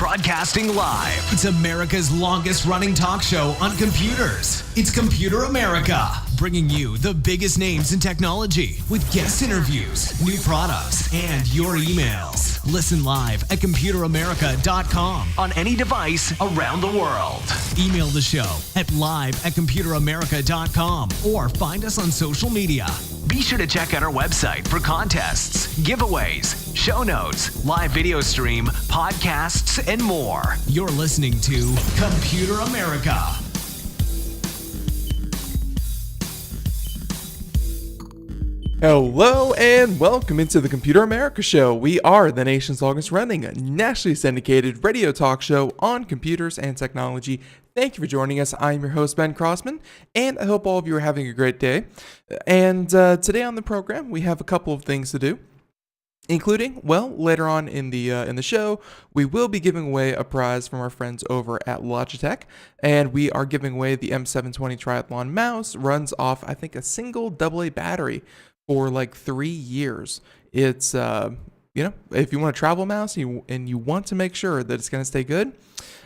Broadcasting live. It's America's longest running talk show on computers. It's Computer America, bringing you the biggest names in technology with guest interviews, new products, and your emails. Listen live at computeramerica.com on any device around the world. Email the show at live@computeramerica.com or find us on social media. Be sure to check out our website for contests, giveaways, show notes, live video stream, podcasts, and more. You're listening to Computer America. Hello and welcome into the Computer America Show. We are the nation's longest running, nationally syndicated radio talk show on computers and technology. Thank you for joining us. I'm your host, Ben Crossman, and I hope all of you are having a great day. And today on the program, we have a couple of things to do, including, well, later on in the show, we will be giving away a prize from our friends over at Logitech, and we are giving away the M720 Triathlon mouse. Runs off, I think, a single AA battery for like 3 years. It's if you want a travel mouse and you want to make sure that it's going to stay good,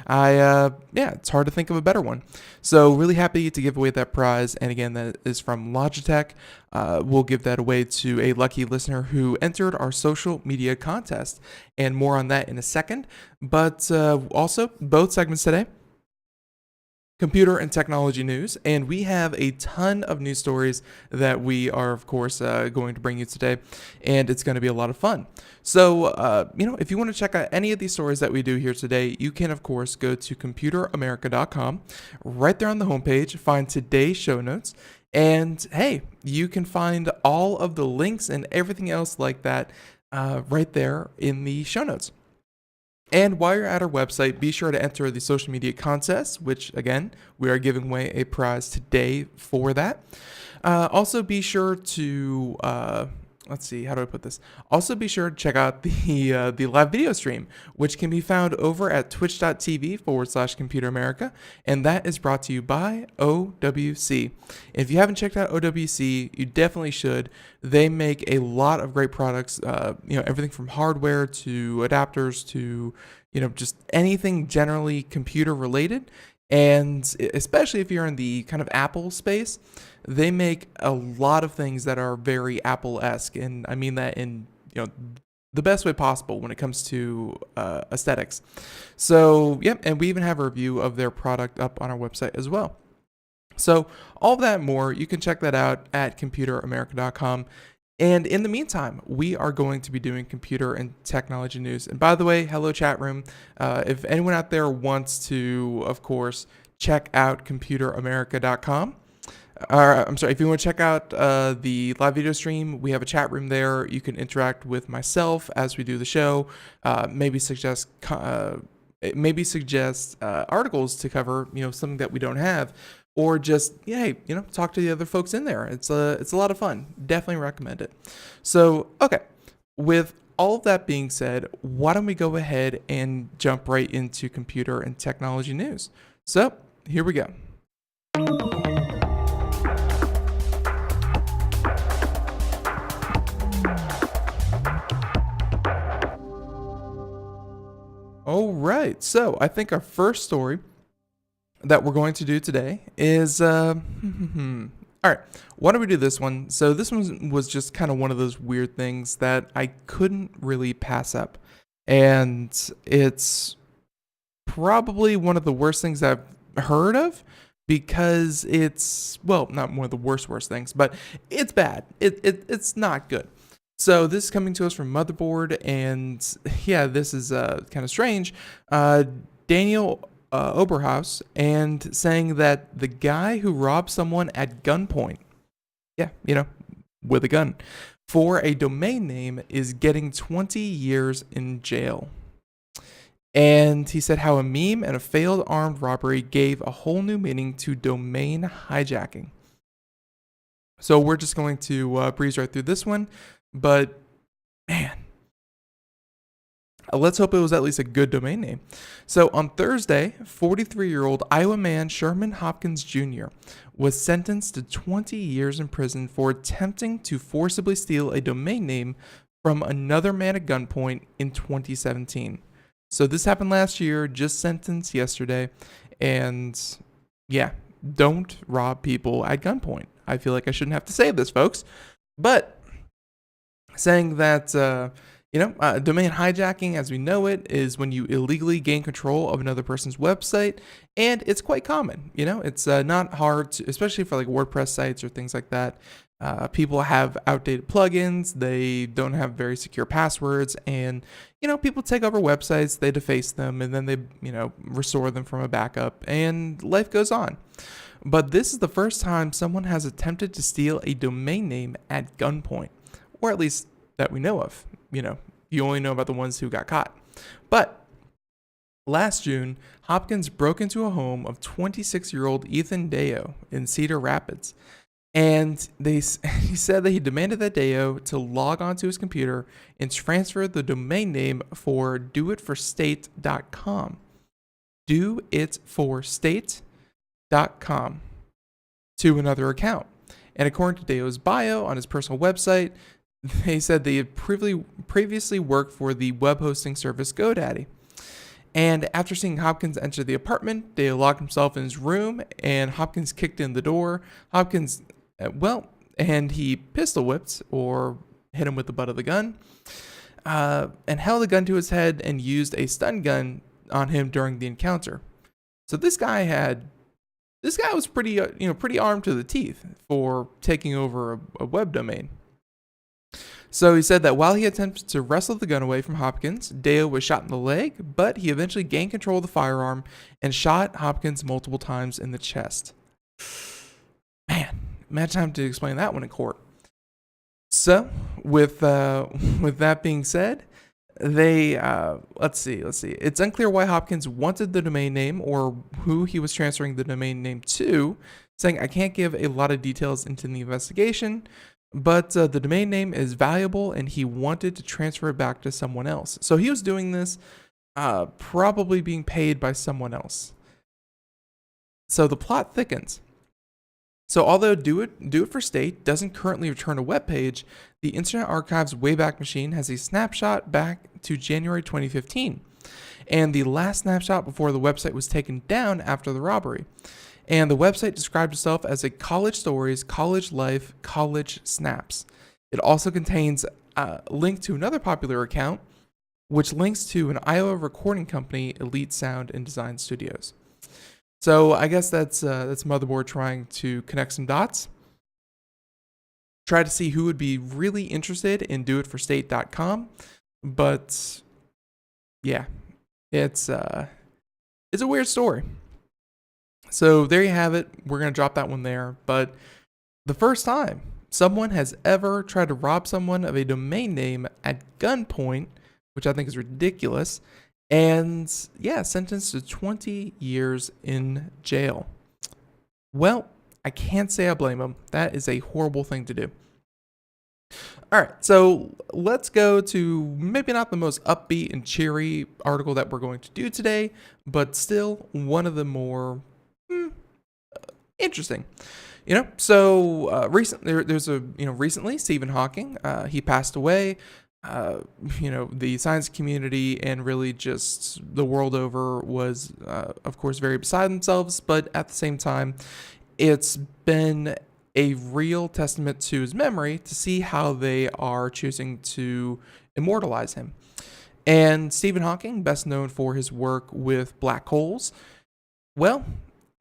it's hard to think of a better one. So really happy to give away that prize. And again, that is from Logitech. We'll give that away to a lucky listener who entered our social media contest, and more on that in a second. But also both segments today, computer and technology news, and we have a ton of news stories that we are, of course, going to bring you today, and it's going to be a lot of fun. So, if you want to check out any of these stories that we do here today, you can, of course, go to computeramerica.com. Right there on the homepage, find today's show notes, and hey, you can find all of the links and everything else like that right there in the show notes. And while you're at our website, be sure to enter the social media contest, which, again, we are giving away a prize today for that. Also, be sure to, let's see, how do I put this? Also, be sure to check out the live video stream, which can be found over at twitch.tv/Computer America, and that is brought to you by OWC. If you haven't checked out OWC, you definitely should. They make a lot of great products, everything from hardware to adapters to, just anything generally computer related. And especially if you're in the kind of Apple space, they make a lot of things that are very Apple-esque. And I mean that in, the best way possible when it comes to aesthetics. So, and we even have a review of their product up on our website as well. So all that and more, you can check that out at computeramerica.com. And in the meantime, we are going to be doing computer and technology news. And by the way, hello chat room. If anyone out there wants to, of course, check out computeramerica.com. If you want to check out the live video stream, we have a chat room there. You can interact with myself as we do the show. Maybe suggest articles to cover, something that we don't have. Or just, talk to the other folks in there. It's a lot of fun. Definitely recommend it. So, okay, with all of that being said, why don't we go ahead and jump right into computer and technology news? So, here we go. All right, so I think our first story that we're going to do today is, all right, why don't we do this one? So this one was just kind of one of those weird things that I couldn't really pass up. And it's probably one of the worst things I've heard of, because it's, well, not one of the worst things, but it's bad. It's not good. So this is coming to us from Motherboard, and yeah, this is kind of strange. Daniel Oberhaus, and saying that the guy who robbed someone at gunpoint, with a gun, for a domain name is getting 20 years in jail. And he said how a meme and a failed armed robbery gave a whole new meaning to domain hijacking. So we're just going to breeze right through this one, but man, let's hope it was at least a good domain name. So on Thursday, 43-year-old Iowa man Sherman Hopkins Jr. was sentenced to 20 years in prison for attempting to forcibly steal a domain name from another man at gunpoint in 2017. So this happened last year, just sentenced yesterday. And yeah, don't rob people at gunpoint. I feel like I shouldn't have to say this, folks. But saying that, domain hijacking, as we know it, is when you illegally gain control of another person's website, and it's quite common. It's not hard, especially for like WordPress sites or things like that. People have outdated plugins, they don't have very secure passwords, and people take over websites, they deface them, and then they restore them from a backup, and life goes on. But this is the first time someone has attempted to steal a domain name at gunpoint, or at least that we know of. You only know about the ones who got caught. But last June, Hopkins broke into a home of 26-year-old Ethan Deo in Cedar Rapids. And he said that he demanded that Deo to log onto his computer and transfer the domain name for doitforstate.com. doitforstate.com to another account. And according to Deo's bio on his personal website, they said they had previously worked for the web hosting service GoDaddy. And after seeing Hopkins enter the apartment, Deo locked himself in his room, and Hopkins kicked in the door. And he pistol whipped, or hit him with the butt of the gun, and held the gun to his head and used a stun gun on him during the encounter. So this guy was pretty armed to the teeth for taking over a web domain. So he said that while he attempted to wrestle the gun away from Hopkins, Deo was shot in the leg, but he eventually gained control of the firearm and shot Hopkins multiple times in the chest. Man, imagine having to explain that one in court. So, with that being said, they let's see. It's unclear why Hopkins wanted the domain name or who he was transferring the domain name to, saying, "I can't give a lot of details into the investigation, but the domain name is valuable and he wanted to transfer it back to someone else." So he was doing this probably being paid by someone else. So the plot thickens. So although Do It For State doesn't currently return a web page, the Internet Archive's Wayback Machine has a snapshot back to January 2015, and the last snapshot before the website was taken down after the robbery. And the website described itself as a college stories, college life, college snaps. It also contains a link to another popular account, which links to an Iowa recording company, Elite Sound and Design Studios. So I guess that's Motherboard trying to connect some dots. Try to see who would be really interested in doitforstate.com. But yeah, it's a weird story. So there you have it. We're going to drop that one there. But the first time someone has ever tried to rob someone of a domain name at gunpoint, which I think is ridiculous, and yeah, sentenced to 20 years in jail. Well, I can't say I blame him. That is a horrible thing to do. All right, so let's go to maybe not the most upbeat and cheery article that we're going to do today, but still one of the more interesting. Recently Stephen Hawking, he passed away. The science community and really just the world over was, of course, very beside themselves. But at the same time, it's been a real testament to his memory to see how they are choosing to immortalize him. And Stephen Hawking, best known for his work with black holes, well,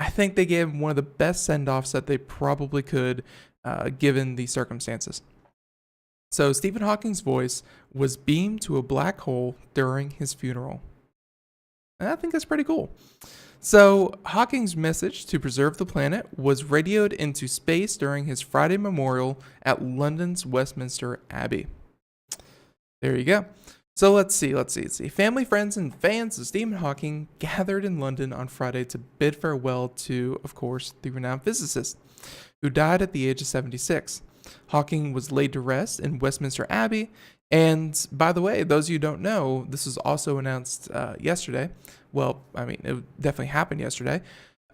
I think they gave him one of the best send-offs that they probably could, given the circumstances. So Stephen Hawking's voice was beamed to a black hole during his funeral. And I think that's pretty cool. So Hawking's message to preserve the planet was radioed into space during his Friday memorial at London's Westminster Abbey. There you go. So let's see. Family, friends, and fans of Stephen Hawking gathered in London on Friday to bid farewell to, of course, the renowned physicist, who died at the age of 76. Hawking was laid to rest in Westminster Abbey, and by the way, those of you who don't know, this was also announced yesterday. Well, I mean, it definitely happened yesterday.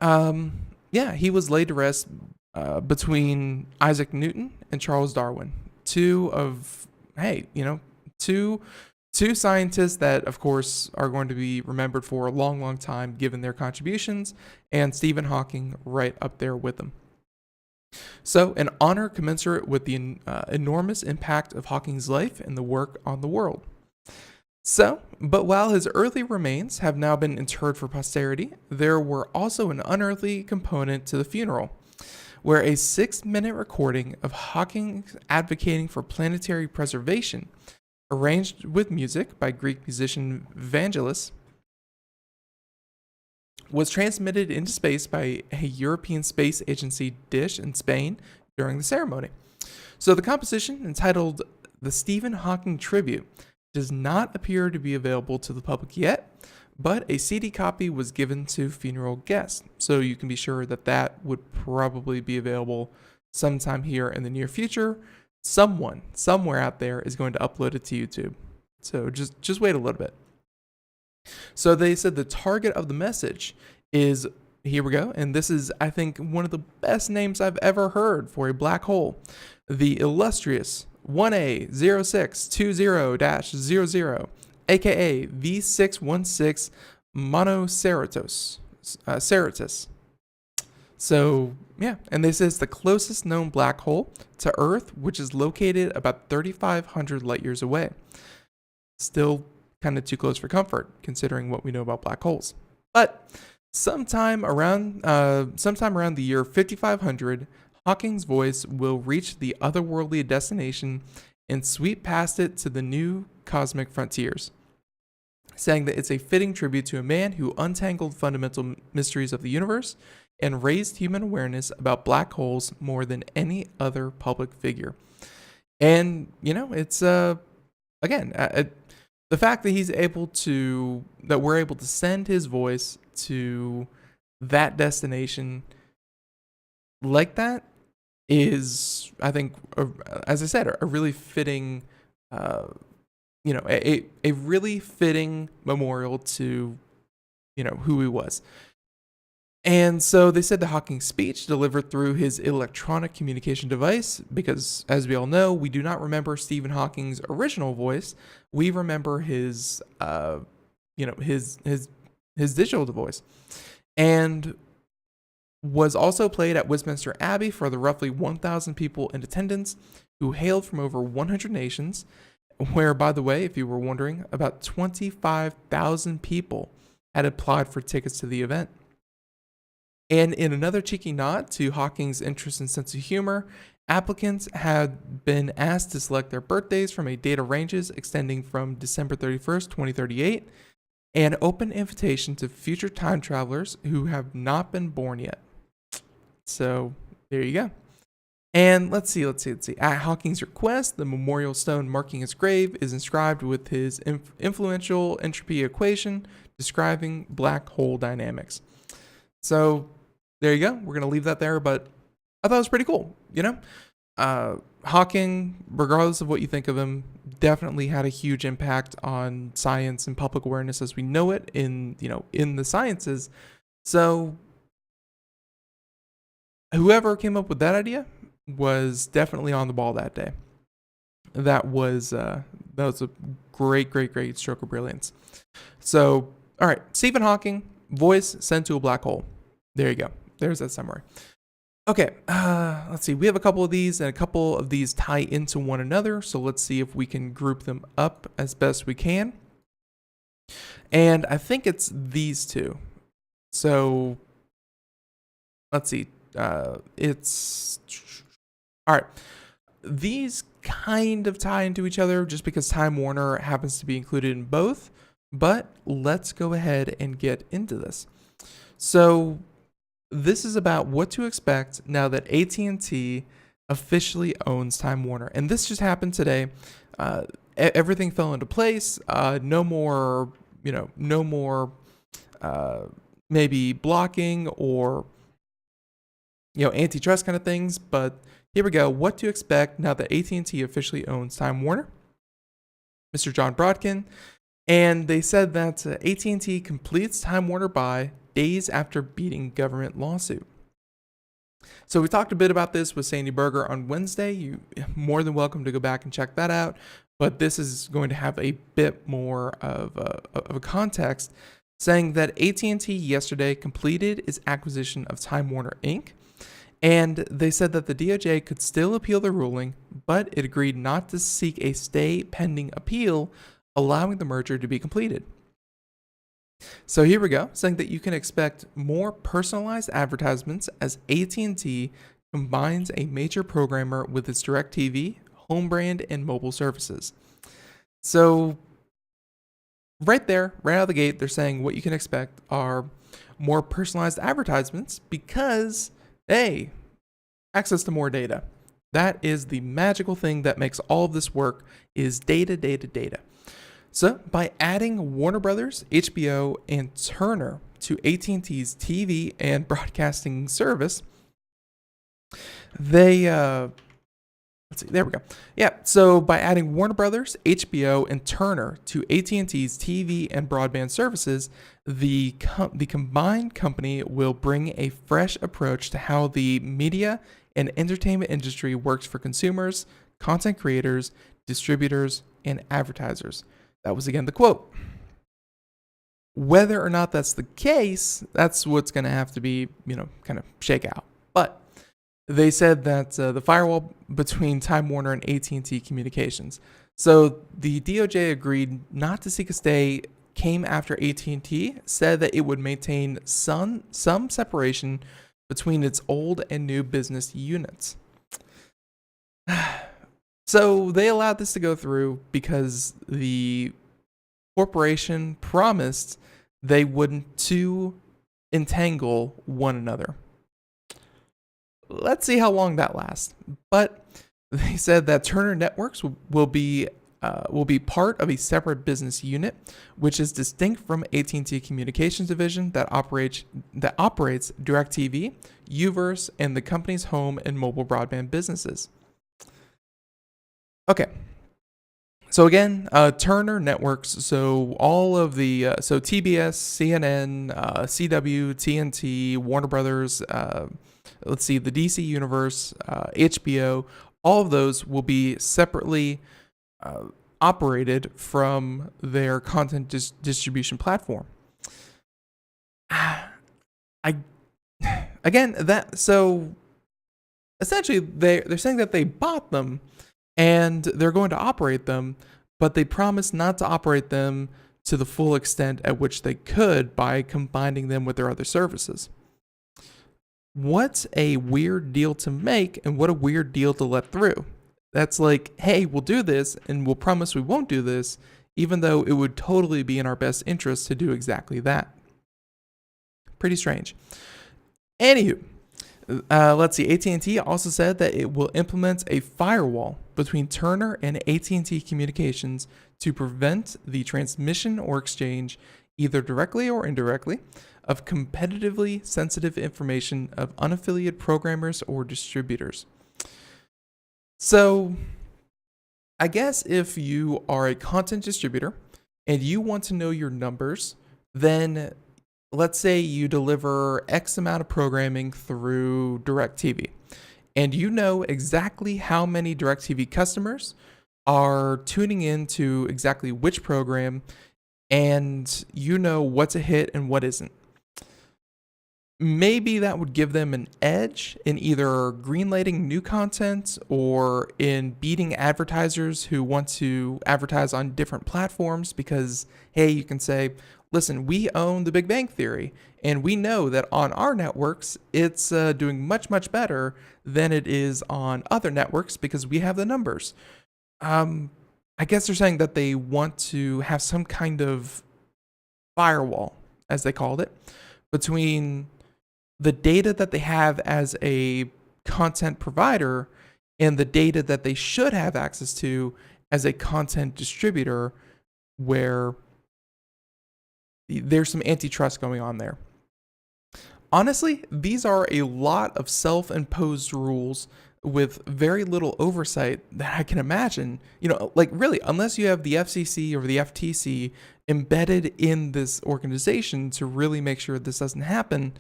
He was laid to rest between Isaac Newton and Charles Darwin, two Two scientists that, of course, are going to be remembered for a long, long time given their contributions, and Stephen Hawking right up there with them. So, an honor commensurate with the enormous impact of Hawking's life and the work on the world. So, but while his earthly remains have now been interred for posterity, there were also an unearthly component to the funeral, where a 6-minute recording of Hawking advocating for planetary preservation, arranged with music by Greek musician Vangelis, was transmitted into space by a European Space Agency dish in Spain during the ceremony. So the composition, entitled The Stephen Hawking Tribute, does not appear to be available to the public yet, but a CD copy was given to funeral guests. So you can be sure that that would probably be available sometime here in the near future. Someone, somewhere out there is going to upload it to YouTube. So just wait a little bit. So they said the target of the message is, here we go, and this is, I think, one of the best names I've ever heard for a black hole. The illustrious 1A0620-00, aka V616 Monoceratus. So, yeah, and this is the closest known black hole to Earth, which is located about 3,500 light years away. Still kind of too close for comfort, considering what we know about black holes. But sometime around the year 5500, Hawking's voice will reach the otherworldly destination and sweep past it to the new cosmic frontiers, saying that it's a fitting tribute to a man who untangled fundamental mysteries of the universe and raised human awareness about black holes more than any other public figure. And, it's, again, the fact that we're able to send his voice to that destination like that is, I think, as I said, a really fitting, a really fitting memorial to, who he was. And so they said the Hawking speech delivered through his electronic communication device, because as we all know, we do not remember Stephen Hawking's original voice. We remember his digital voice, and was also played at Westminster Abbey for the roughly 1,000 people in attendance who hailed from over 100 nations, where, by the way, if you were wondering, about 25,000 people had applied for tickets to the event. And in another cheeky nod to Hawking's interest and sense of humor, applicants had been asked to select their birthdays from a data ranges extending from December 31st, 2038, and open invitation to future time travelers who have not been born yet. So there you go. And let's see. At Hawking's request, the memorial stone marking his grave is inscribed with his influential entropy equation describing black hole dynamics. So there you go. We're going to leave that there, but I thought it was pretty cool. Hawking, regardless of what you think of him, definitely had a huge impact on science and public awareness as we know it in the sciences. So whoever came up with that idea was definitely on the ball that day. That was a great stroke of brilliance. So, all right, Stephen Hawking, voice sent to a black hole. There you go. There's that summary. Okay, let's see. We have a couple of these, and a couple of these tie into one another. So let's see if we can group them up as best we can. And I think it's these two. So let's see. It's all right. These kind of tie into each other just because Time Warner happens to be included in both. But let's go ahead and get into this. So this is about what to expect now that AT&T officially owns Time Warner. And this just happened today. Everything fell into place. No more maybe blocking or antitrust kind of things. But here we go. What to expect now that AT&T officially owns Time Warner. Mr. John Brodkin. And they said that AT&T completes Time Warner buy days after beating government lawsuit. So we talked a bit about this with Sandy Berger on Wednesday. You're more than welcome to go back and check that out. But this is going to have a bit more of a context, saying that AT&T yesterday completed its acquisition of Time Warner Inc. And they said that the DOJ could still appeal the ruling, but it agreed not to seek a stay pending appeal, allowing the merger to be completed. So here we go, saying that you can expect more personalized advertisements as AT&T combines a major programmer with its DirecTV, home brand, and mobile services. So right there, right out of the gate, they're saying what you can expect are more personalized advertisements because, hey, access to more data. That is the magical thing that makes all of this work, is data, data, data. So by adding Warner Brothers, HBO, and Turner to AT&T's TV and broadcasting service, let's see, there we go. Yeah, so by adding Warner Brothers, HBO, and Turner to AT&T's TV and broadband services, the combined company will bring a fresh approach to how the media and entertainment industry works for consumers, content creators, distributors, and advertisers. That was again the quote. Whether or not that's the case, that's what's going to have to be, kind of shake out. But they said that the firewall between Time Warner and AT&T Communications. So the DOJ agreed not to seek a stay, came after AT&T said that it would maintain some separation between its old and new business units. So they allowed this to go through because the corporation promised they wouldn't entangle one another. Let's see how long that lasts. But they said that Turner Networks will be part of a separate business unit, which is distinct from AT&T Communications division that operates DirecTV, Uverse, and the company's home and mobile broadband businesses. Okay. So again, Turner Networks. So all of the TBS, CNN, CW, TNT, Warner Brothers. Let's see, the DC Universe, HBO. All of those will be separately operated from their content distribution platform. So essentially they're saying that they bought them and they're going to operate them, but they promised not to operate them to the full extent at which they could by combining them with their other services. What a weird deal to make, and what a weird deal to let through. That's like, hey, we'll do this, and we'll promise we won't do this, even though it would totally be in our best interest to do exactly that. Pretty strange. Anywho, let's see. AT&T also said that it will implement a firewall between Turner and AT&T Communications to prevent the transmission or exchange, either directly or indirectly, of competitively sensitive information of unaffiliated programmers or distributors. So, I guess if you are a content distributor and you want to know your numbers, then let's say you deliver X amount of programming through DirecTV, and you know exactly how many DirecTV customers are tuning in to exactly which program, and you know what's a hit and what isn't. Maybe that would give them an edge in either greenlighting new content or in beating advertisers who want to advertise on different platforms because, hey, you can say, listen, we own The Big Bang Theory, and we know that on our networks, it's doing much, much better than it is on other networks because we have the numbers. I guess they're saying that they want to have some kind of firewall, as they called it, between the data that they have as a content provider and the data that they should have access to as a content distributor, where there's some antitrust going on there. Honestly, these are a lot of self-imposed rules with very little oversight that I can imagine. Like really, unless you have the FCC or the FTC embedded in this organization to really make sure this doesn't happen,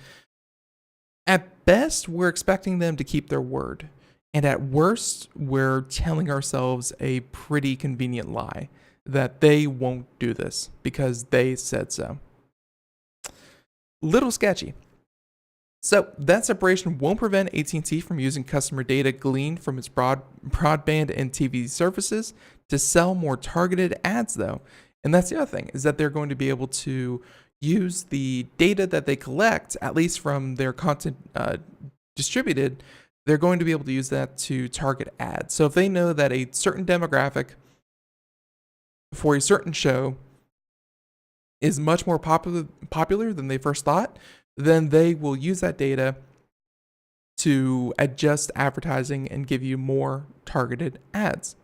at best, we're expecting them to keep their word. And at worst, we're telling ourselves a pretty convenient lie that they won't do this because they said so. Little sketchy. So that separation won't prevent AT&T from using customer data gleaned from its broadband and TV services to sell more targeted ads, though. And that's the other thing, is that they're going to be able to use the data that they collect, at least from their content distributed. They're going to be able to use that to target ads. So if they know that a certain demographic for a certain show is much more popular than they first thought, then they will use that data to adjust advertising and give you more targeted ads.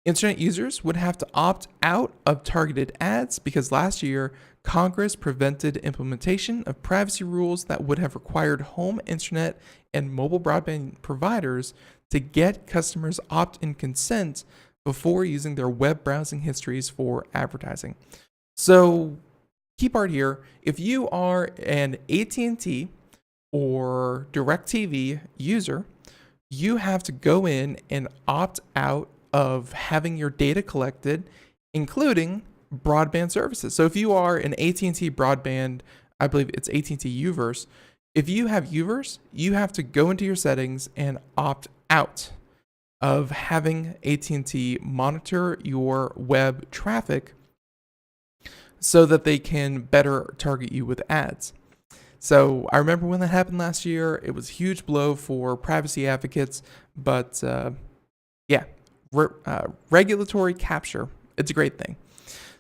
Internet users would have to opt out of targeted ads because last year, Congress prevented implementation of privacy rules that would have required home internet and mobile broadband providers to get customers opt-in consent before using their web browsing histories for advertising. So, key part here, if you are an AT&T or DirecTV user, you have to go in and opt out of having your data collected, including broadband services. So if you are an AT&T broadband, I believe it's AT&T Uverse, if you have Uverse, you have to go into your settings and opt out of having AT&T monitor your web traffic so that they can better target you with ads. So I remember when that happened last year, it was a huge blow for privacy advocates, but regulatory capture, it's a great thing.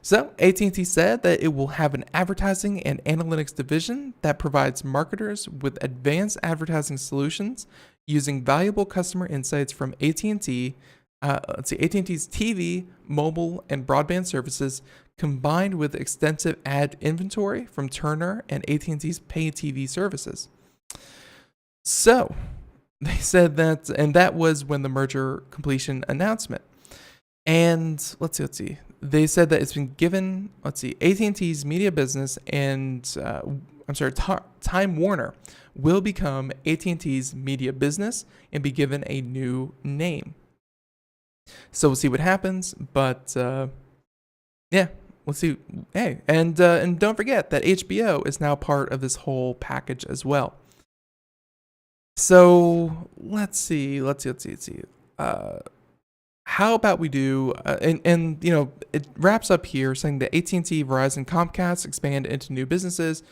So AT&T said that it will have an advertising and analytics division that provides marketers with advanced advertising solutions using valuable customer insights from AT&T, AT&T's TV, mobile, and broadband services, combined with extensive ad inventory from Turner and AT&T's pay TV services. So they said that, and that was when the merger completion announcement. And let's see. They said that it's been given, AT&T's media business and, Time Warner will become AT&T's media business and be given a new name. So we'll see what happens, but we'll see. Hey, and don't forget that HBO is now part of this whole package as well. So let's see. How about we do, it wraps up here saying that AT&T, Verizon, Comcast expand into new businesses.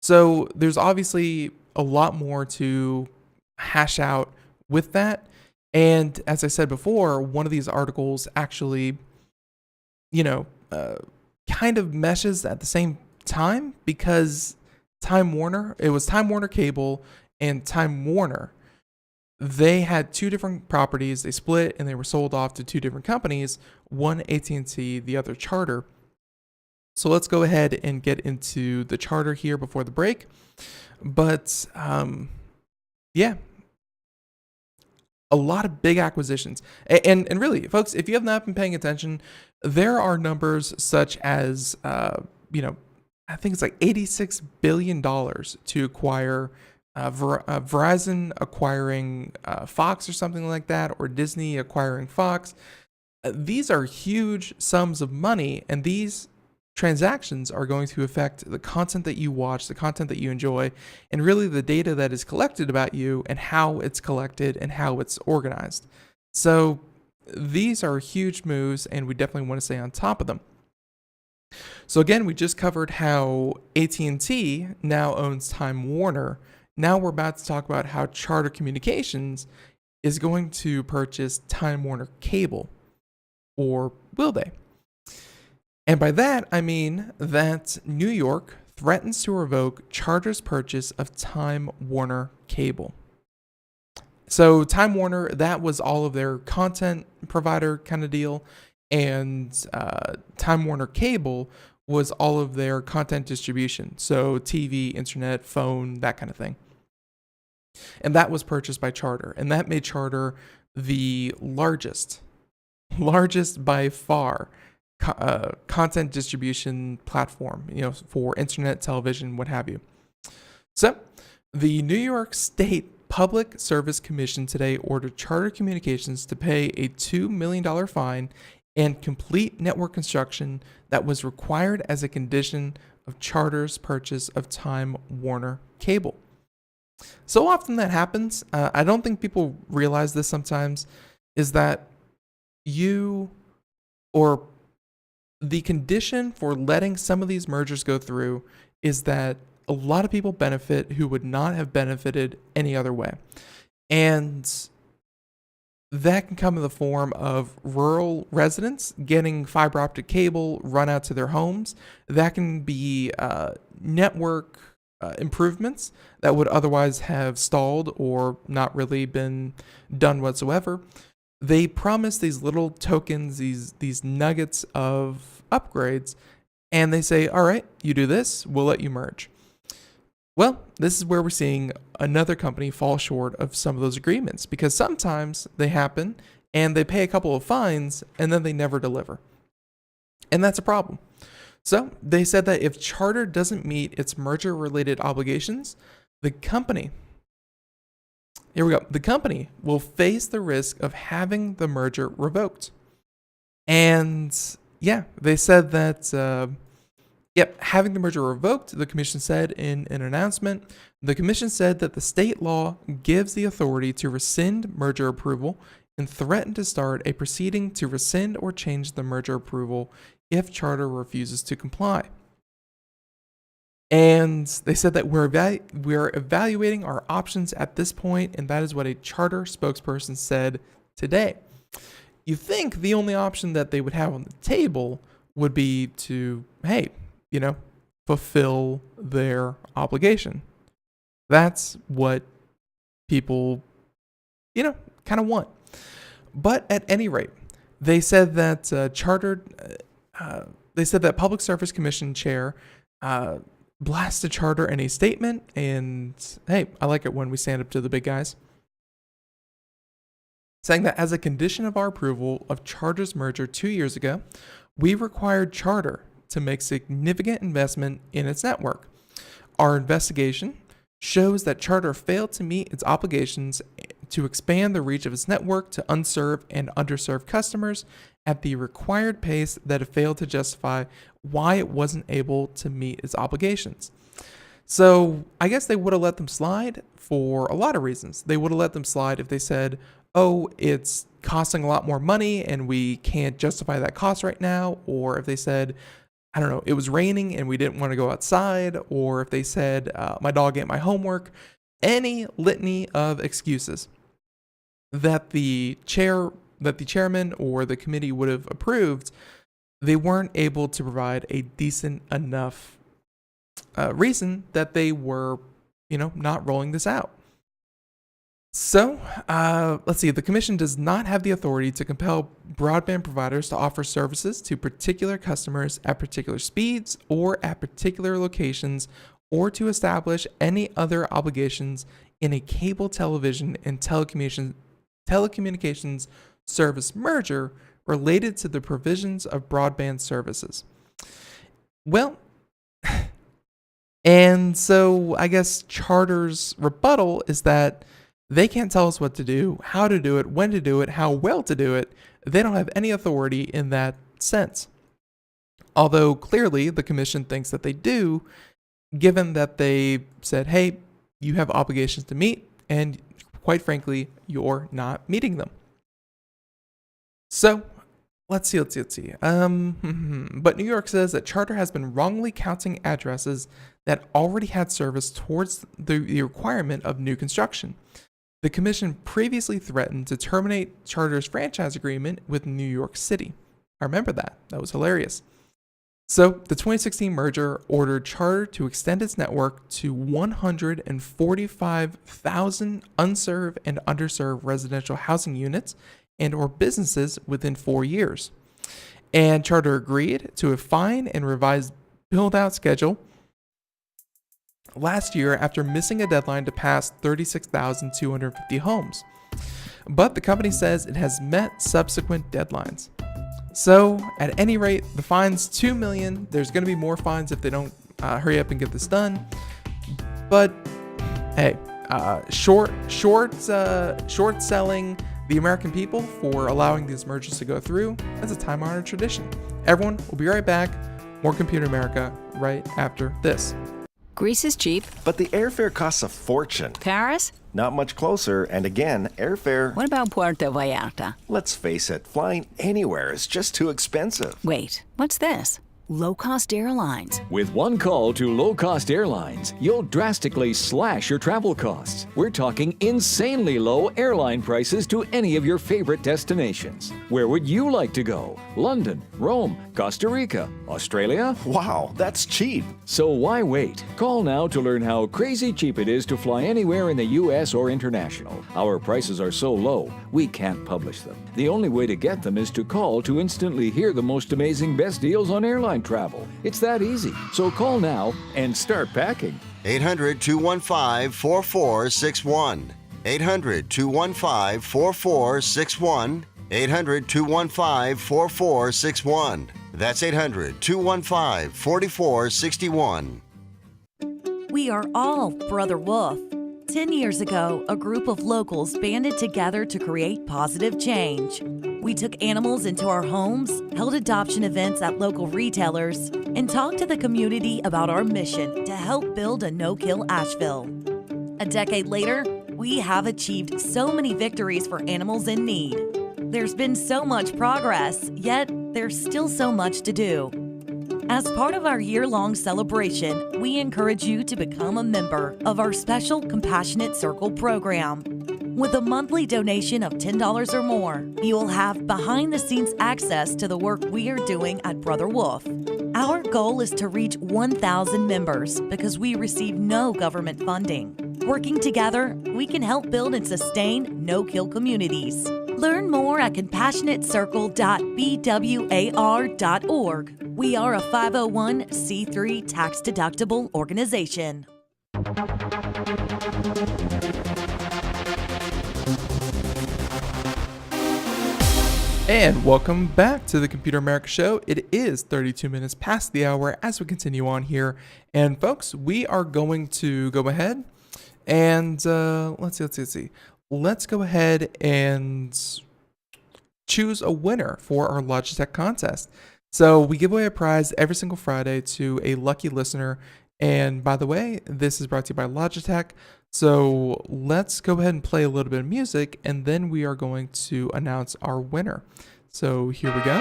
So there's obviously a lot more to hash out with that. And as I said before, one of these articles actually, kind of meshes at the same time because Time Warner Cable and Time Warner, they had two different properties. They split and they were sold off to two different companies, one AT&T, the other Charter. So let's go ahead and get into the Charter here before the break. But a lot of big acquisitions. And really, folks, if you have not been paying attention, there are numbers such as, I think it's like $86 billion to acquire Verizon acquiring Fox or something like that, or Disney acquiring Fox. These are huge sums of money, and these transactions are going to affect the content that you watch, the content that you enjoy, and really the data that is collected about you and how it's collected and how it's organized. So these are huge moves, and we definitely want to stay on top of them. So again, we just covered how AT&T now owns Time Warner. Now we're about to talk about how Charter Communications is going to purchase Time Warner Cable, or will they? And by that, I mean that New York threatens to revoke Charter's purchase of Time Warner Cable. So Time Warner, that was all of their content provider kind of deal, and Time Warner Cable was all of their content distribution, so TV, internet, phone, that kind of thing. And that was purchased by Charter, and that made Charter the largest by far content distribution platform, for internet, television, what have you. So the New York State Public Service Commission today ordered Charter Communications to pay a $2 million fine and complete network construction that was required as a condition of Charter's purchase of Time Warner Cable. So often that happens, I don't think people realize this sometimes, is that you or the condition for letting some of these mergers go through is that a lot of people benefit who would not have benefited any other way. And that can come in the form of rural residents getting fiber optic cable run out to their homes. That can be network improvements that would otherwise have stalled or not really been done whatsoever. They promise these little tokens, these nuggets of upgrades, and they say, all right, you do this, we'll let you merge. Well, this is where we're seeing another company fall short of some of those agreements, because sometimes they happen and they pay a couple of fines and then they never deliver. And that's a problem. So they said that if Charter doesn't meet its merger-related obligations, the company will face the risk of having the merger revoked. And yeah, they said that, having the merger revoked, the commission said in an announcement. The commission said that the state law gives the authority to rescind merger approval and threatened to start a proceeding to rescind or change the merger approval if Charter refuses to comply. And they said that we're evaluating our options at this point, and that is what a Charter spokesperson said today. You think the only option that they would have on the table would be to, fulfill their obligation. That's what people, kind of want. But at any rate, they said that they said that Public Service Commission chair blasted Charter in a statement, and hey, I like it when we stand up to the big guys, saying that as a condition of our approval of Charter's merger 2 years ago, we required Charter to make significant investment in its network. Our investigation shows that Charter failed to meet its obligations to expand the reach of its network to unserved and underserved customers at the required pace that it failed to justify why it wasn't able to meet its obligations. So I guess they would have let them slide for a lot of reasons. They would have let them slide if they said, oh, it's costing a lot more money and we can't justify that cost right now. Or if they said, I don't know, it was raining and we didn't want to go outside. Or if they said, my dog ate my homework. Any litany of excuses that the chairman or the committee would have approved, they weren't able to provide a decent enough reason that they were, not rolling this out. So, let's see. The commission does not have the authority to compel broadband providers to offer services to particular customers at particular speeds or at particular locations, or to establish any other obligations in a cable television and telecommunications service merger related to the provisions of broadband services. Well, and so I guess Charter's rebuttal is that they can't tell us what to do, how to do it, when to do it, how well to do it. They don't have any authority in that sense. Although clearly the commission thinks that they do, given that they said, hey, you have obligations to meet, and quite frankly, you're not meeting them. So, let's see. But New York says that Charter has been wrongly counting addresses that already had service towards the requirement of new construction. The commission previously threatened to terminate Charter's franchise agreement with New York City. I remember that. That was hilarious. So, the 2016 merger ordered Charter to extend its network to 145,000 unserved and underserved residential housing units and or businesses within 4 years. And Charter agreed to a fine and revised build-out schedule last year after missing a deadline to pass 36,250 homes. But the company says it has met subsequent deadlines. So, at any rate, the fine's $2 million. There's going to be more fines if they don't hurry up and get this done. But, hey, short selling the American people for allowing these mergers to go through. That's a time-honored tradition. Everyone, we'll be right back. More Computer America right after this. Greece is cheap. But the airfare costs a fortune. Paris? Not much closer, and again, airfare... What about Puerto Vallarta? Let's face it, flying anywhere is just too expensive. Wait, what's this? Low-cost airlines. With one call to low-cost airlines, you'll drastically slash your travel costs. We're talking insanely low airline prices to any of your favorite destinations. Where would you like to go? London, Rome, Costa Rica, Australia? Wow, that's cheap. So why wait? Call now to learn how crazy cheap it is to fly anywhere in the U.S. or international. Our prices are so low, we can't publish them. The only way to get them is to call to instantly hear the most amazing best deals on airline travel. It's that easy. So call now and start packing. 800-215-4461. 800-215-4461. 800-215-4461. That's 800-215-4461. We are all Brother Wolf. 10 years ago, a group of locals banded together to create positive change. We took animals into our homes, held adoption events at local retailers, and talked to the community about our mission to help build a no-kill Asheville. A decade later, we have achieved so many victories for animals in need. There's been so much progress, yet there's still so much to do. As part of our year-long celebration, we encourage you to become a member of our special Compassionate Circle program. With a monthly donation of $10 or more, you will have behind-the-scenes access to the work we are doing at Brother Wolf. Our goal is to reach 1,000 members because we receive no government funding. Working together, we can help build and sustain no-kill communities. Learn more at compassionatecircle.bwar.org. We are a 501c3 tax-deductible organization. And welcome back to the Computer America Show. It is 32 minutes past the hour as we continue on here. And folks, we are going to go ahead and let's see. Let's go ahead and choose a winner for our Logitech contest. So we give away a prize every single Friday to a lucky listener. And by the way, this is brought to you by Logitech. So let's go ahead and play a little bit of music, and then we are going to announce our winner. So here we go.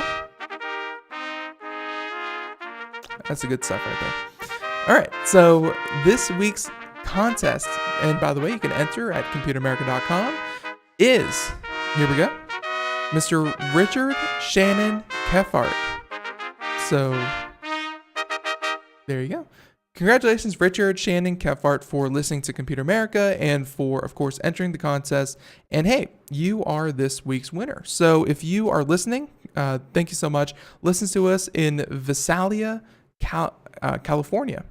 That's the good stuff right there. All right, so this week's contest, and by the way, you can enter at computeramerica.com, is, here we go, Mr. Richard Shannon Keffart. So there you go. Congratulations, Richard Shannon Keffart, for listening to Computer America and for, of course, entering the contest. And hey, you are this week's winner. So if you are listening, thank you so much. Listen to us in Visalia, California.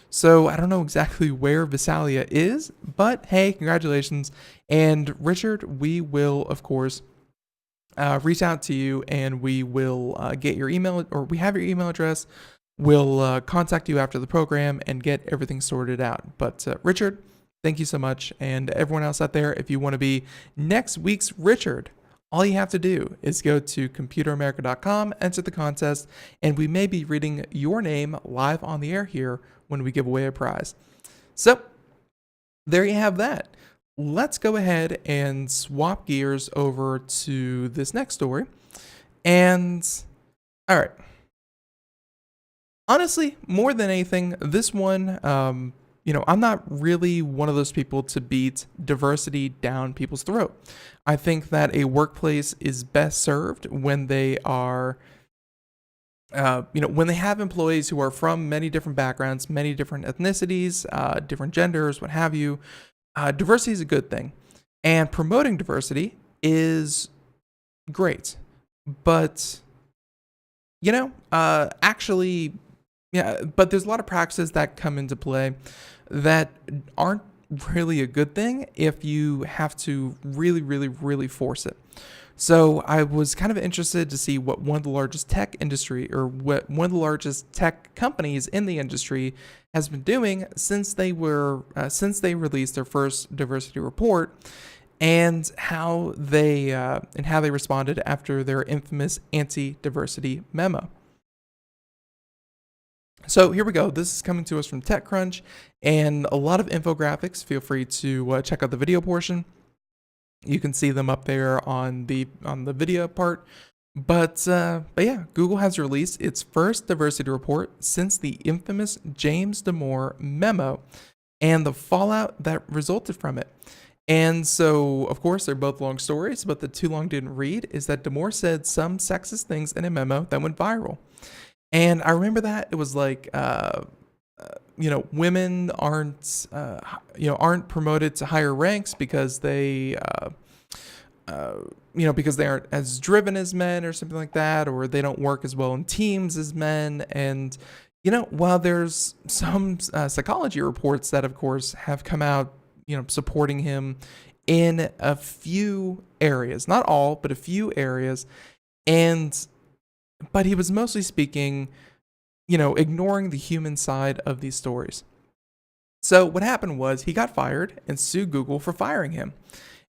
So I don't know exactly where Visalia is, but hey, congratulations. And Richard, we will, of course, reach out to you, and we will get your email, or we have your email address. We'll contact you after the program and get everything sorted out. But Richard, thank you so much. And everyone else out there, if you want to be next week's Richard, all you have to do is go to computeramerica.com, enter the contest, and we may be reading your name live on the air here when we give away a prize. So there you have that. Let's go ahead and swap gears over to this next story. And all right. Honestly, more than anything, this one, I'm not really one of those people to beat diversity down people's throat. I think that a workplace is best served when they are, when they have employees who are from many different backgrounds, many different ethnicities, different genders, what have you. Diversity is a good thing. And promoting diversity is great. But, but there's a lot of practices that come into play that aren't really a good thing if you have to really, really, really force it. So I was kind of interested to see what one of the largest tech industry, or what one of the largest tech companies in the industry has been doing since they released their first diversity report, and how they responded after their infamous anti-diversity memo. So here we go. This is coming to us from TechCrunch, and a lot of infographics. Feel free to check out the video portion. You can see them up there on the video part. But yeah, Google has released its first diversity report since the infamous James Damore memo and the fallout that resulted from it. And so, of course, they're both long stories, but the too long didn't read is that Damore said some sexist things in a memo that went viral. And I remember that it was like, women aren't promoted to higher ranks because they aren't as driven as men or something like that, or they don't work as well in teams as men. And, while there's some psychology reports that, of course, have come out, supporting him in a few areas, not all, but a few areas. But he was mostly speaking, ignoring the human side of these stories. So what happened was he got fired and sued Google for firing him.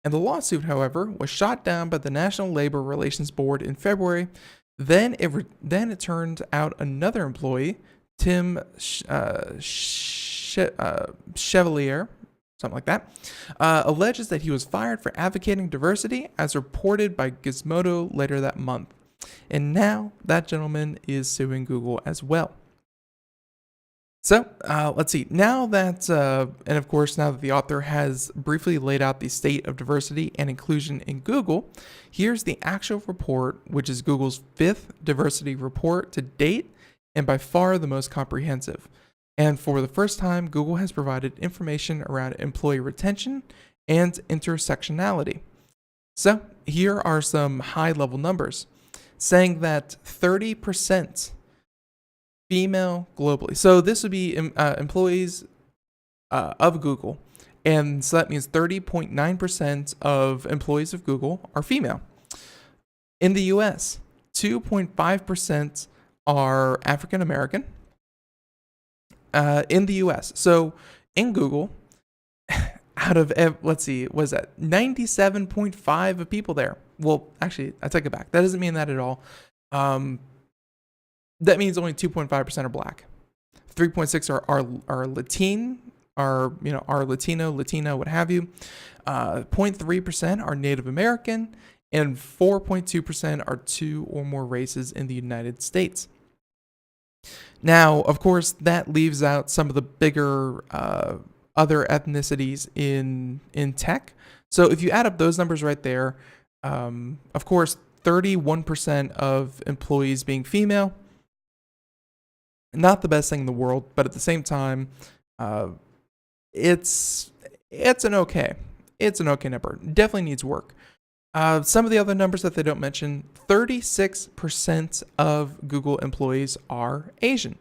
And the lawsuit, however, was shot down by the National Labor Relations Board in February. Then it turned out another employee, Tim Chevalier, something like that, alleges that he was fired for advocating diversity, as reported by Gizmodo later that month. And now that gentleman is suing Google as well. So let's see. Now that the author has briefly laid out the state of diversity and inclusion in Google, here's the actual report, which is Google's 5th diversity report to date, and by far the most comprehensive. And for the first time, Google has provided information around employee retention and intersectionality. So here are some high-level numbers, saying that 30% female globally. So this would be employees of Google. And so that means 30.9% of employees of Google are female. In the US, 2.5% are African American. In the US. So in Google, out of, was that 97.5 of people there? Well, actually, I take it back. That doesn't mean that at all. That means only 2.5% are black. 3.6 are Latino, Latina, what have you. 0.3% are Native American, and 4.2% are 2 or more races in the United States. Now, of course, that leaves out some of the bigger other ethnicities in tech. So if you add up those numbers right there, of course, 31% of employees being female, not the best thing in the world, but at the same time, it's an okay number. Definitely needs work. Some of the other numbers that they don't mention: 36% of Google employees are Asian.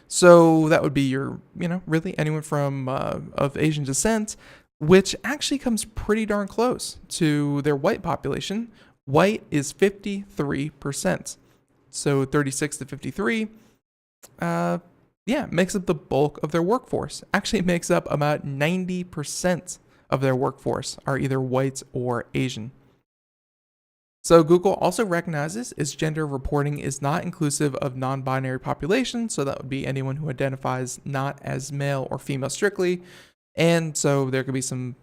So that would be really anyone from of Asian descent, which actually comes pretty darn close to their white population. White is 53%. So 36 to 53, makes up the bulk of their workforce. Actually makes up about 90% of their workforce are either white or Asian. So Google also recognizes its gender reporting is not inclusive of non-binary population, so that would be anyone who identifies not as male or female strictly. And so there could be some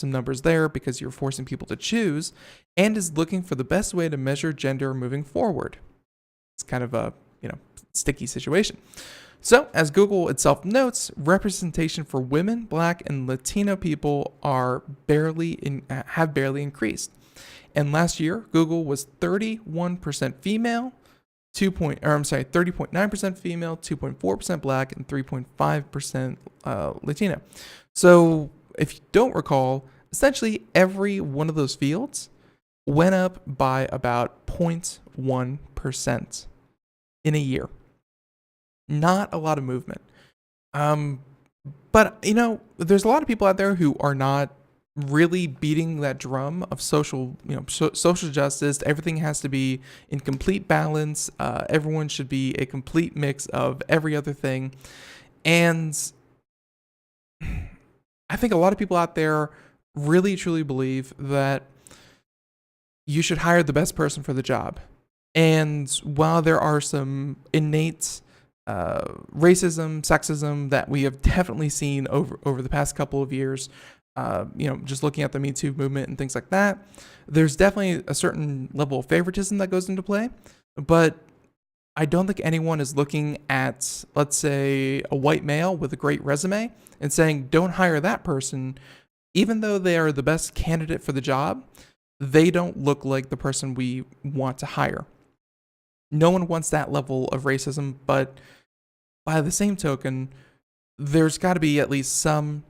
numbers there because you're forcing people to choose, and is looking for the best way to measure gender moving forward. It's kind of a, sticky situation. So as Google itself notes, representation for women, Black, and Latino people have barely increased. And last year, Google was 31% female, 30.9% female, 2.4% Black, and 3.5% Latino. So if you don't recall, essentially every one of those fields went up by about 0.1% in a year. Not a lot of movement. But, there's a lot of people out there who are not really beating that drum of social, social justice. Everything has to be in complete balance. Everyone should be a complete mix of every other thing. And I think a lot of people out there really truly believe that you should hire the best person for the job. And while there are some innate racism, sexism that we have definitely seen over the past couple of years, just looking at the Me Too movement and things like that, there's definitely a certain level of favoritism that goes into play. But I don't think anyone is looking at, let's say, a white male with a great resume and saying, don't hire that person. Even though they are the best candidate for the job, they don't look like the person we want to hire. No one wants that level of racism, but by the same token, there's got to be at least some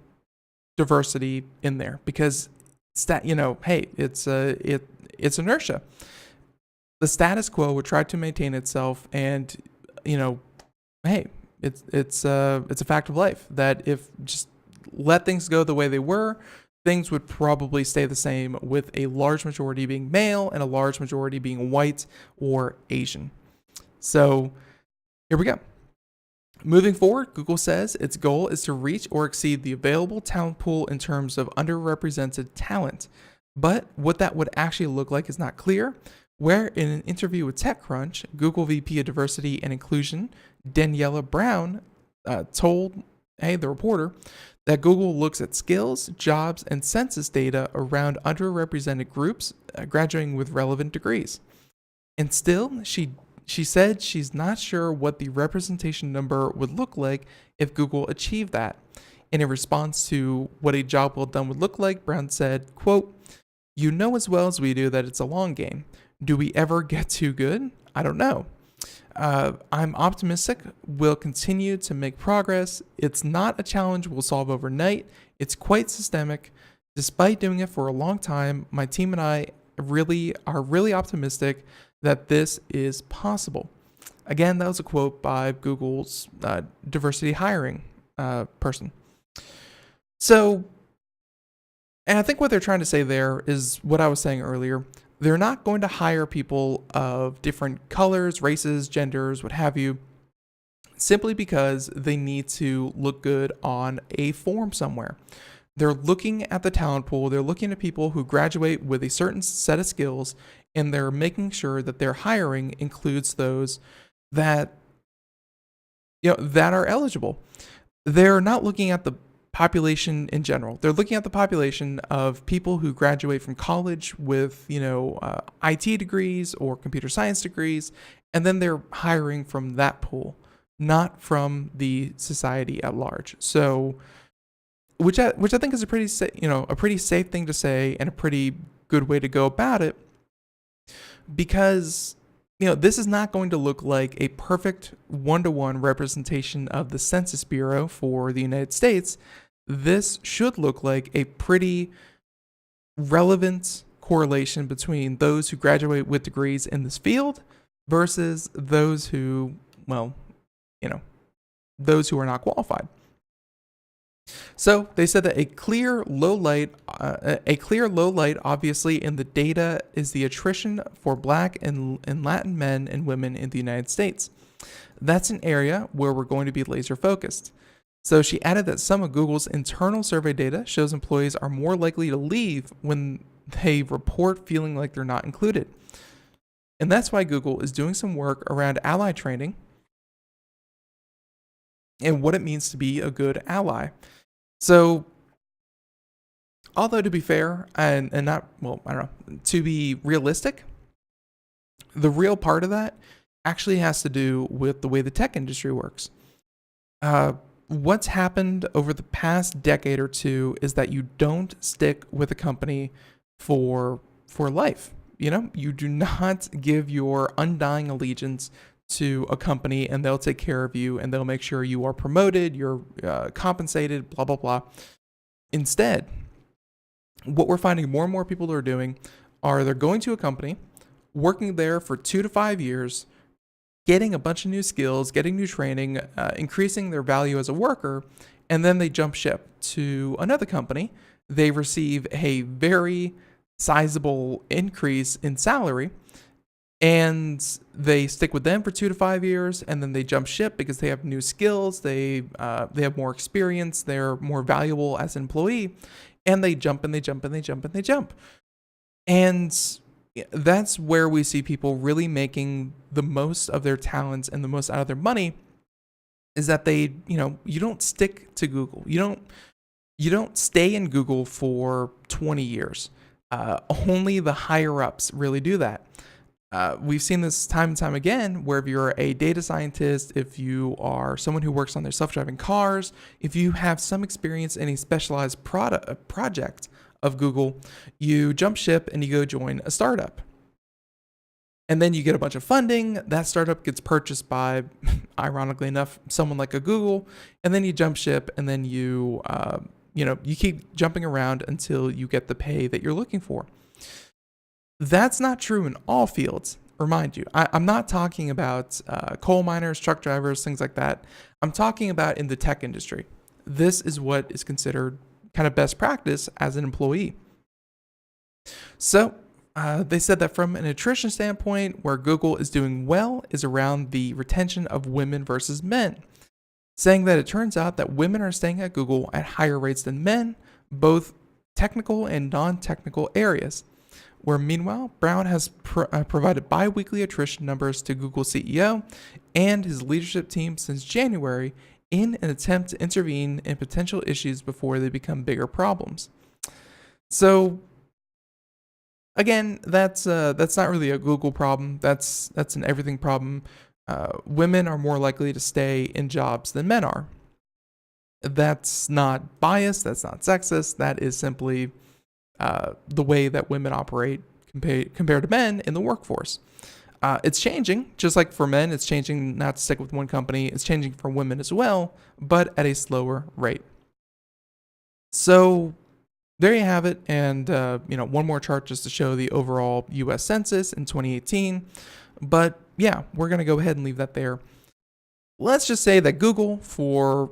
diversity in there, because it's inertia. The status quo would try to maintain itself, and it's a fact of life that if just let things go the way they were, things would probably stay the same, with a large majority being male and a large majority being white or Asian. So here we go. Moving forward, Google says its goal is to reach or exceed the available talent pool in terms of underrepresented talent. But what that would actually look like is not clear, where in an interview with TechCrunch, Google VP of Diversity and Inclusion, Daniela Brown, told the reporter that Google looks at skills, jobs, and census data around underrepresented groups graduating with relevant degrees. And still, she said she's not sure what the representation number would look like if Google achieved that. In a response to what a job well done would look like, Brown said, quote, "You know as well as we do that it's a long game. Do we ever get too good? I don't know. I'm optimistic we'll continue to make progress. It's not a challenge we'll solve overnight. It's quite systemic. Despite doing it for a long time, my team and I are really optimistic that this is possible." Again, that was a quote by Google's diversity hiring person. So, and I think what they're trying to say there is what I was saying earlier. They're not going to hire people of different colors, races, genders, what have you, simply because they need to look good on a form somewhere. They're looking at the talent pool. They're looking at people who graduate with a certain set of skills, and they're making sure that their hiring includes those that are eligible. They're not looking at the population in general. They're looking at the population of people who graduate from college with, IT degrees or computer science degrees, and then they're hiring from that pool, not from the society at large. So, which I think is a pretty safe thing to say, and a pretty good way to go about it, because this is not going to look like a perfect one-to-one representation of the Census Bureau for the United States. This should look like a pretty relevant correlation between those who graduate with degrees in this field versus those who, those who are not qualified. So they said that a clear low light, obviously, in the data is the attrition for Black and Latin men and women in the United States. That's an area where we're going to be laser focused. So she added that some of Google's internal survey data shows employees are more likely to leave when they report feeling like they're not included. And that's why Google is doing some work around ally training and what it means to be a good ally. So, although to be fair and not, to be realistic, the real part of that actually has to do with the way the tech industry works. What's happened over the past decade or two is that you don't stick with a company for life. You do not give your undying allegiance to a company and they'll take care of you and they'll make sure you are promoted, you're compensated, blah, blah, blah. Instead, what we're finding more and more people are doing are they're going to a company, working there for 2 to 5 years, getting a bunch of new skills, getting new training, increasing their value as a worker, and then they jump ship to another company they receive a very sizable increase in salary, and they stick with them for 2 to 5 years, and then they jump ship because they have new skills, they have more experience, they're more valuable as an employee, and they jump and they jump and they jump and they jump. And that's where we see people really making the most of their talents and the most out of their money, is that they, you don't stick to Google. You don't stay in Google for 20 years. Only the higher ups really do that. We've seen this time and time again, where if you're a data scientist, if you are someone who works on their self-driving cars, if you have some experience in a specialized project of Google, you jump ship and you go join a startup. And then you get a bunch of funding. That startup gets purchased by, ironically enough, someone like a Google. And then you jump ship, and then you keep jumping around until you get the pay that you're looking for. That's not true in all fields. Remind you, I'm not talking about coal miners, truck drivers, things like that. I'm talking about in the tech industry. This is what is considered kind of best practice as an employee. So they said that from an attrition standpoint, where Google is doing well is around the retention of women versus men, saying that it turns out that women are staying at Google at higher rates than men, both technical and non-technical areas. Where meanwhile, Brown has provided bi-weekly attrition numbers to Google CEO and his leadership team since January in an attempt to intervene in potential issues before they become bigger problems. So again, that's not really a Google problem. That's an everything problem. Women are more likely to stay in jobs than men are. That's not biased. That's not sexist. That is simply the way that women operate compared to men in the workforce. It's changing, just like for men, it's changing not to stick with one company. It's changing for women as well, but at a slower rate. So there you have it. And, one more chart just to show the overall U.S. Census in 2018. But yeah, we're going to go ahead and leave that there. Let's just say that Google, for,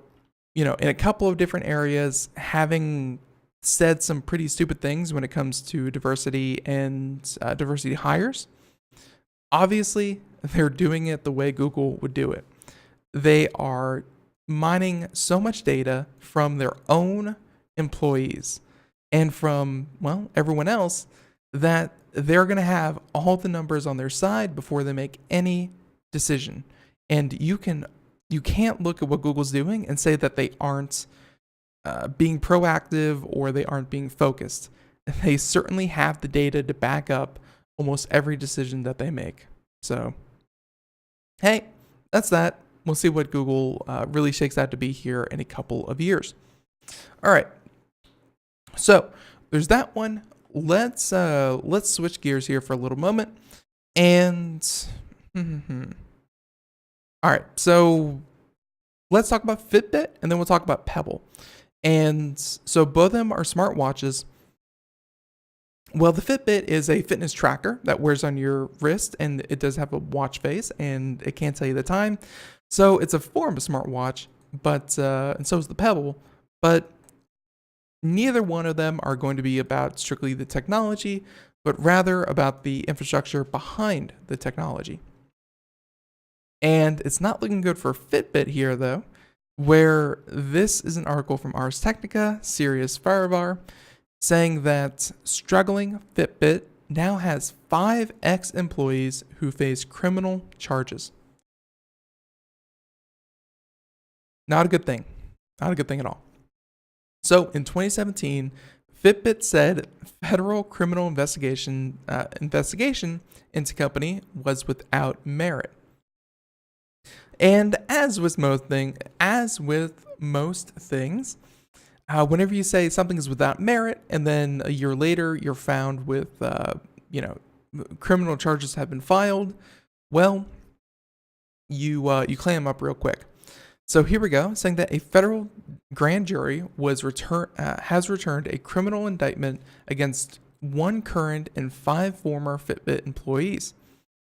in a couple of different areas, having said some pretty stupid things when it comes to diversity and diversity hires. Obviously, they're doing it the way Google would do it. They are mining so much data from their own employees and from, everyone else, that they're going to have all the numbers on their side before they make any decision. And you can't look at what Google's doing and say that they aren't being proactive or they aren't being focused. They certainly have the data to back up almost every decision that they make. So, hey, that's that. We'll see what Google really shakes out to be here in a couple of years. All right. So there's that one. Let's switch gears here for a little moment. And all right. So let's talk about Fitbit, and then we'll talk about Pebble. And so both of them are smartwatches. Well, the Fitbit is a fitness tracker that wears on your wrist, and it does have a watch face, and it can't tell you the time. So it's a form of smartwatch, but and so is the Pebble. But neither one of them are going to be about strictly the technology, but rather about the infrastructure behind the technology. And it's not looking good for Fitbit here, though, where this is an article from Ars Technica, Sirius Farivar, saying that struggling Fitbit now has 5 ex-employees who face criminal charges. Not a good thing. Not a good thing at all. So in 2017, Fitbit said federal criminal investigation into company was without merit. And as with most things, whenever you say something is without merit, and then a year later you're found with, criminal charges have been filed, well, you clam up real quick. So here we go, saying that a federal grand jury has returned a criminal indictment against 1 current and 5 former Fitbit employees,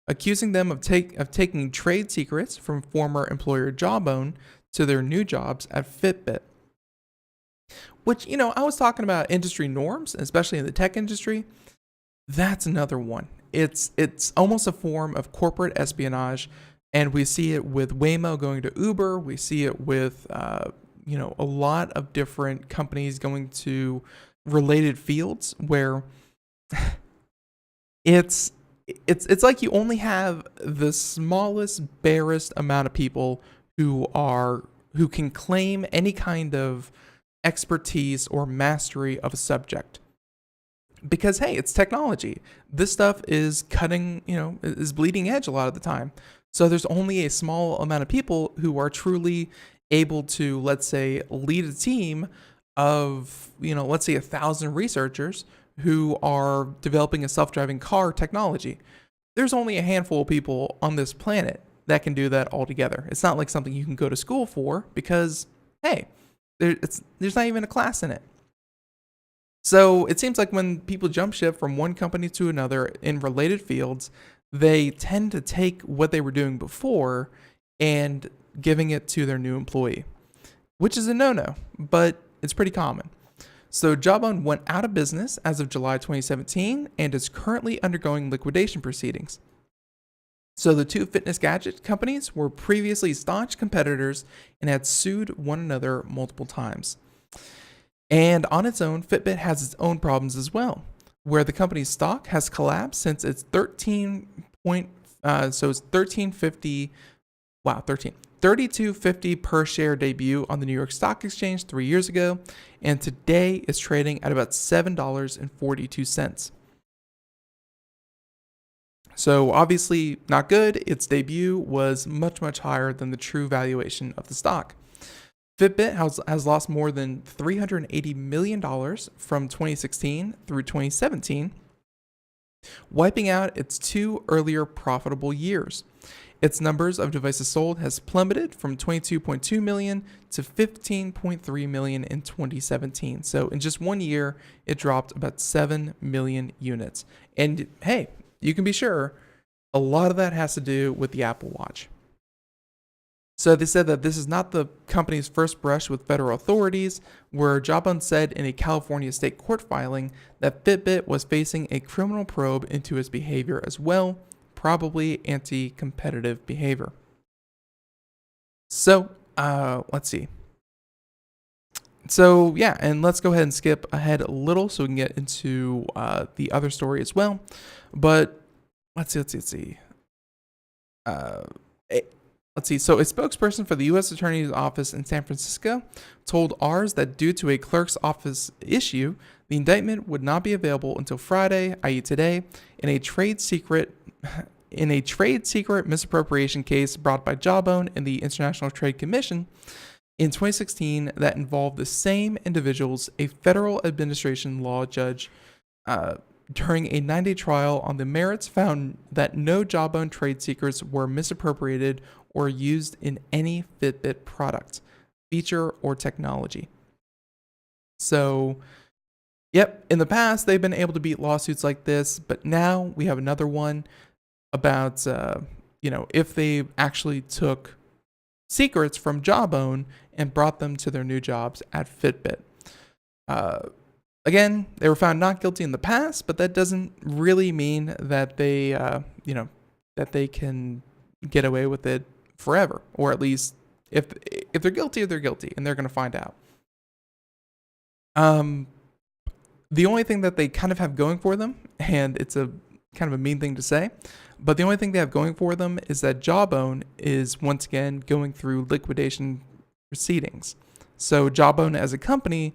accusing them of taking trade secrets from former employer Jawbone to their new jobs at Fitbit. Which, I was talking about industry norms, especially in the tech industry. That's another one. It's almost a form of corporate espionage, and we see it with Waymo going to Uber. We see it with a lot of different companies going to related fields where it's like you only have the smallest, barest amount of people who can claim any kind of expertise or mastery of a subject. Because hey, it's technology. This stuff is cutting, is bleeding edge a lot of the time. So there's only a small amount of people who are truly able to, let's say, lead a team of, let's say 1,000 researchers who are developing a self-driving car technology. There's only a handful of people on this planet that can do that altogether. It's not like something you can go to school for because, hey, there's not even a class in it. So it seems like when people jump ship from one company to another in related fields, they tend to take what they were doing before and giving it to their new employee, which is a no-no, but it's pretty common. So Jawbone went out of business as of July 2017 and is currently undergoing liquidation proceedings. So the two fitness gadget companies were previously staunch competitors and had sued one another multiple times. And on its own, Fitbit has its own problems as well, where the company's stock has collapsed since its 32.50 per share debut on the New York Stock Exchange 3 years ago, and today is trading at about $7.42. So obviously not good. Its debut was much, much higher than the true valuation of the stock. Fitbit has lost more than $380 million from 2016 through 2017, wiping out its two earlier profitable years. Its numbers of devices sold has plummeted from 22.2 million to 15.3 million in 2017. So in just 1 year, it dropped about 7 million units. And hey, you can be sure a lot of that has to do with the Apple Watch. So they said that this is not the company's first brush with federal authorities, where Jawbone said in a California state court filing that Fitbit was facing a criminal probe into its behavior as well, probably anti-competitive behavior. So, let's see. So, yeah, and let's go ahead and skip ahead a little so we can get into the other story as well. But let's see. Let's see. So a spokesperson for the U.S. Attorney's Office in San Francisco told ours that due to a clerk's office issue, the indictment would not be available until Friday, i.e. today, in a trade secret misappropriation case brought by Jawbone and the International Trade Commission in 2016 that involved the same individuals, a federal administration law judge, during a 9-day trial on the merits found that no Jawbone trade secrets were misappropriated or used in any Fitbit product, feature, or technology. So, yep, in the past, they've been able to beat lawsuits like this, but now we have another one about, if they actually took secrets from Jawbone and brought them to their new jobs at Fitbit. Again, they were found not guilty in the past, but that doesn't really mean that they, that they can get away with it forever, or at least if they're guilty, they're guilty, and they're going to find out. The only thing that they kind of have going for them, and it's a kind of a mean thing to say, but the only thing they have going for them is that Jawbone is once again going through liquidation proceedings. So Jawbone as a company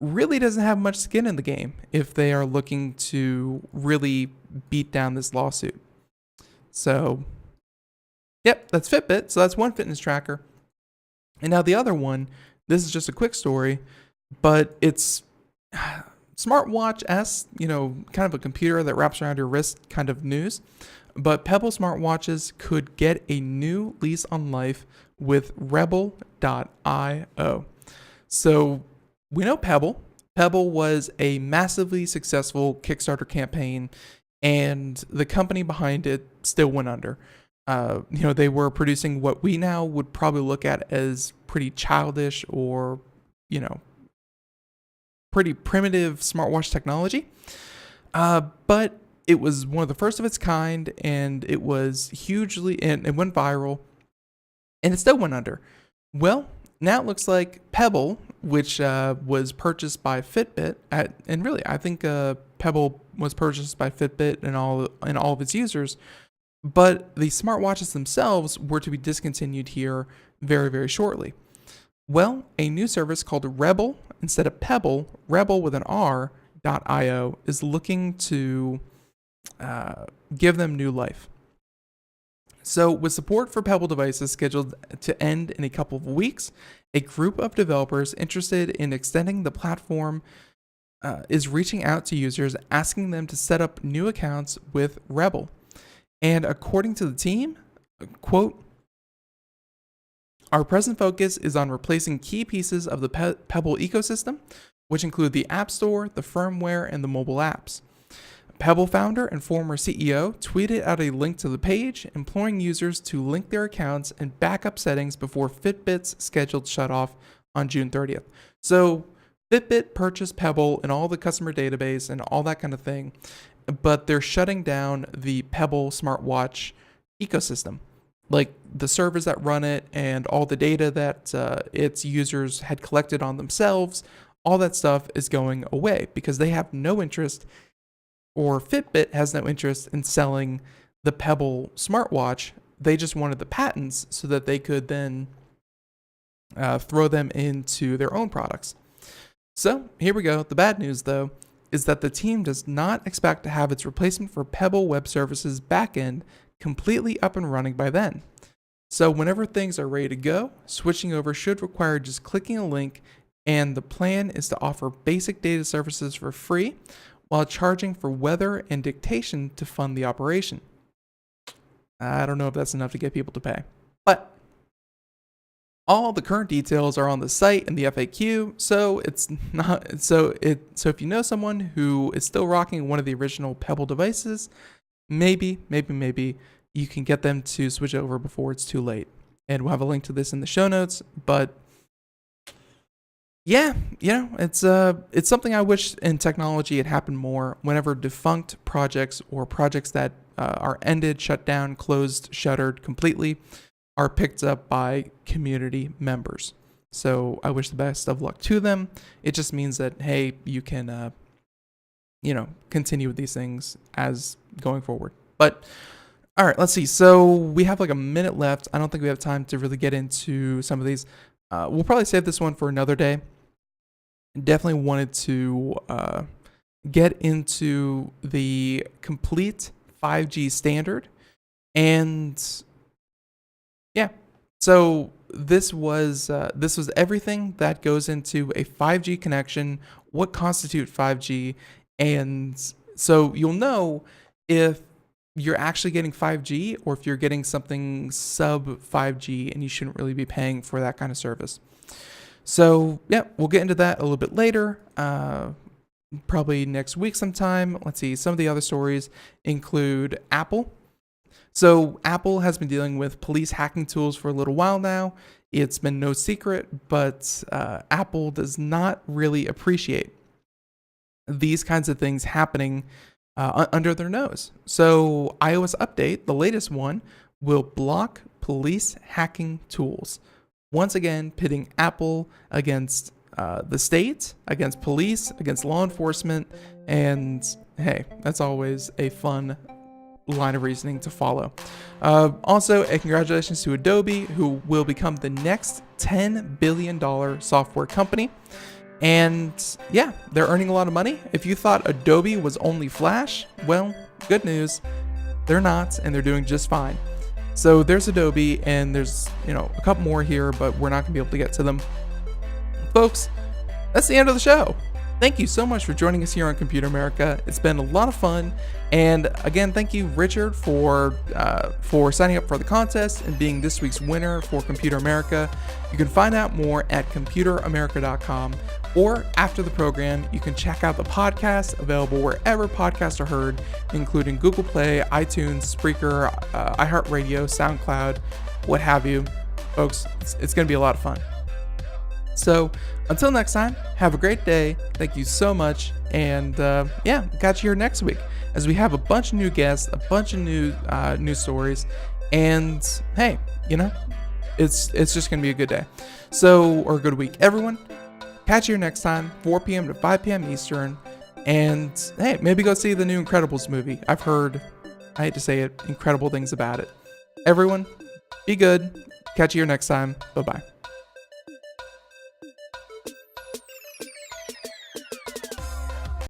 really doesn't have much skin in the game if they are looking to really beat down this lawsuit. So, yep, that's Fitbit. So that's one fitness tracker. And now the other one, this is just a quick story, but it's smartwatch S, kind of a computer that wraps around your wrist kind of news. But Pebble smartwatches could get a new lease on life with Rebel.io. So we know Pebble. Pebble was a massively successful Kickstarter campaign, and the company behind it still went under. They were producing what we now would probably look at as pretty childish or, pretty primitive smartwatch technology, but it was one of the first of its kind, and it was hugely, and it went viral, and it still went under. Well, now it looks like Pebble, which was purchased by Fitbit, and really, I think Pebble was purchased by Fitbit and all of its users, but the smartwatches themselves were to be discontinued here very, very shortly. Well, a new service called Rebel, instead of Pebble, Rebel with an R.io, is looking to give them new life. So with support for Pebble devices scheduled to end in a couple of weeks, a group of developers interested in extending the platform is reaching out to users, asking them to set up new accounts with Rebel. And according to the team, quote, "Our present focus is on replacing key pieces of the Pebble ecosystem, which include the App Store, the firmware, and the mobile apps." Pebble founder and former CEO tweeted out a link to the page, imploring users to link their accounts and backup settings before Fitbit's scheduled shutoff on June 30th. So Fitbit purchased Pebble and all the customer database and all that kind of thing, but they're shutting down the Pebble smartwatch ecosystem. Like the servers that run it and all the data that its users had collected on themselves, all that stuff is going away because they have no interest, or Fitbit has no interest in selling the Pebble smartwatch. They just wanted the patents so that they could then throw them into their own products. So here we go. The bad news, though, is that the team does not expect to have its replacement for Pebble Web Services backend completely up and running by then. So whenever things are ready to go, switching over should require just clicking a link, and the plan is to offer basic data services for free while charging for weather and dictation to fund the operation. I don't know if that's enough to get people to pay, but all the current details are on the site and the FAQ, so it's not so if you know someone who is still rocking one of the original Pebble devices, maybe you can get them to switch over before it's too late. And we'll have a link to this in the show notes, but yeah, it's something I wish in technology it happened more whenever defunct projects or projects that are ended, shut down, closed, shuttered completely are picked up by community members. So I wish the best of luck to them. It just means that, hey, you can, continue with these things as going forward. But all right, let's see. So we have like a minute left. I don't think we have time to really get into some of these. We'll probably save this one for another day. Definitely wanted to get into the complete 5G standard. And yeah, so this was everything that goes into a 5G connection, what constitutes 5G. And so you'll know if you're actually getting 5G or if you're getting something sub 5G and you shouldn't really be paying for that kind of service. So yeah, we'll get into that a little bit later, probably next week sometime. Let's see, some of the other stories include Apple. So Apple has been dealing with police hacking tools for a little while now. It's been no secret, but Apple does not really appreciate these kinds of things happening under their nose. So iOS update, the latest one, will block police hacking tools. Once again, pitting Apple against the state, against police, against law enforcement. And hey, that's always a fun line of reasoning to follow. Also, a congratulations to Adobe, who will become the next $10 billion software company. And yeah, they're earning a lot of money. If you thought Adobe was only Flash, well, good news. They're not, and they're doing just fine. So there's Adobe, and there's, a couple more here, but we're not going to be able to get to them. Folks, that's the end of the show. Thank you so much for joining us here on Computer America. It's been a lot of fun. And again, thank you, Richard, for signing up for the contest and being this week's winner for Computer America. You can find out more at computeramerica.com, or after the program, you can check out the podcast available wherever podcasts are heard, including Google Play, iTunes, Spreaker, iHeartRadio, SoundCloud, what have you. Folks, it's going to be a lot of fun. So until next time, have a great day. Thank you so much. And catch you here next week as we have a bunch of new guests, a bunch of new stories. And hey, it's just going to be a good day. Or a good week. Everyone, catch you here next time, 4 p.m. to 5 p.m. Eastern. And hey, maybe go see the new Incredibles movie. I've heard, I hate to say it, incredible things about it. Everyone, be good. Catch you here next time. Bye-bye.